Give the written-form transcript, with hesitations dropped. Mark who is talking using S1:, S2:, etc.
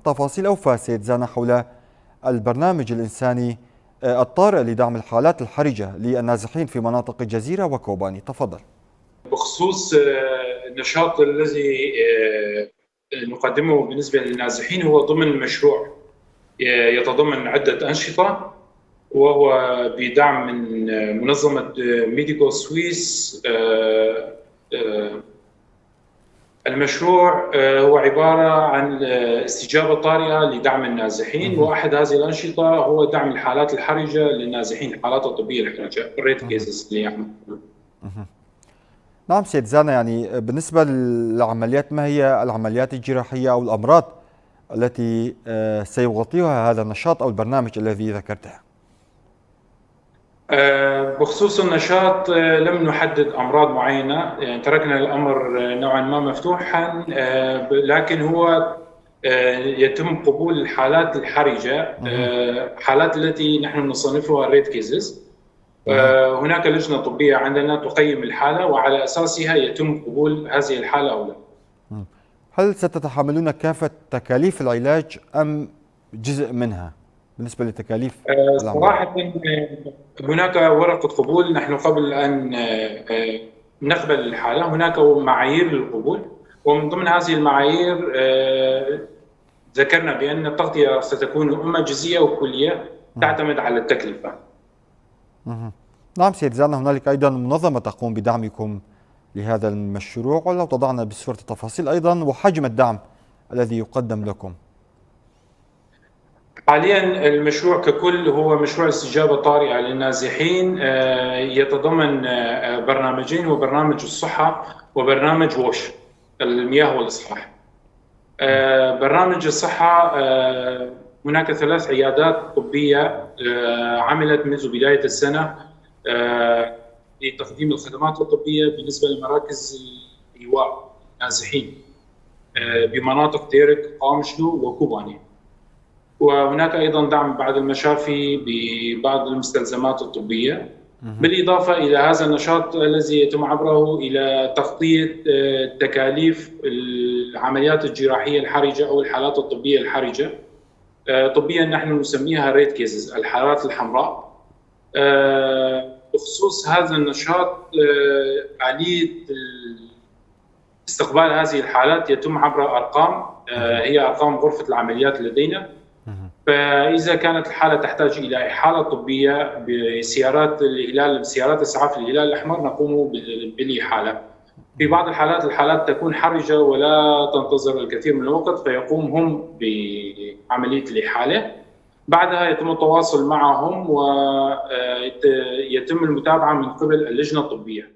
S1: تفاصيل أوفى سيد زانا حول البرنامج الإنساني الطارئ لدعم الحالات الحرجة للنازحين في مناطق الجزيرة وكوباني. تفضل.
S2: بخصوص النشاط الذي نقدمه بالنسبة للنازحين، هو ضمن مشروع يتضمن عدة أنشطة، وهو بدعم من منظمة ميديكو سويس. المشروع هو عبارة عن استجابة طارئة لدعم النازحين، وأحد هذه الأنشطة هو دعم الحالات الحرجة للنازحين، الحالات الطبية الحرجة، الريد كيسز اللي يعني.
S1: نعم سيد زانا، يعني بالنسبة للعمليات، ما هي العمليات الجراحية أو الأمراض التي سيغطيها هذا النشاط أو البرنامج الذي ذكرته؟
S2: بخصوص النشاط لم نحدد أمراض معينة، يعني تركنا الأمر نوعا ما مفتوحا، لكن هو يتم قبول الحالات الحرجة، حالات التي نحن نصنفها ريد كيزز. هناك لجنة طبية عندنا تقيم الحالة، وعلى أساسها يتم قبول هذه الحالة أو لا.
S1: هل ستتحملون كافة تكاليف العلاج أم جزء منها بالنسبة لتكاليف العملية؟
S2: صراحة هناك ورقة قبول. نحن قبل أن نقبل الحالة هناك معايير للقبول، ومن ضمن هذه المعايير ذكرنا بأن التغطية ستكون إما جزئية أو كلية، تعتمد على التكلفة.
S1: نعم سيد زانا، هنالك أيضا منظمة تقوم بدعمكم لهذا المشروع، ولو تضعنا بصورة التفاصيل أيضا وحجم الدعم الذي يقدم لكم.
S2: حاليا المشروع ككل هو مشروع استجابة طارئة للنازحين، يتضمن برنامجين، وبرنامج الصحة وبرنامج ووش المياه والإصلاح. برنامج الصحة هناك 3 عيادات طبية عملت منذ بداية السنة لتقديم الخدمات الطبية بالنسبة لمراكز الإيواء النازحين بمناطق ديرك، قامشلو وكوباني. وهناك أيضا دعم بعض المشافي ببعض المستلزمات الطبية، بالإضافة إلى هذا النشاط الذي يتم عبره إلى تغطية تكاليف العمليات الجراحية الحرجة أو الحالات الطبية الحرجة. طبيا نحن نسميها ريد كيسز، الحالات الحمراء. بخصوص هذا النشاط، آلية استقبال هذه الحالات يتم عبر أرقام، هي أرقام غرفة العمليات لدينا. فإذا كانت الحالة تحتاج إلى إحالة طبية بسيارات الهلال، سيارات إسعاف الهلال الأحمر، نقوم بالإحالة. في بعض الحالات تكون حرجة ولا تنتظر الكثير من الوقت، فيقوم هم بعملية الإحالة. بعدها يتم التواصل معهم ويتم المتابعة من قبل اللجنة الطبية.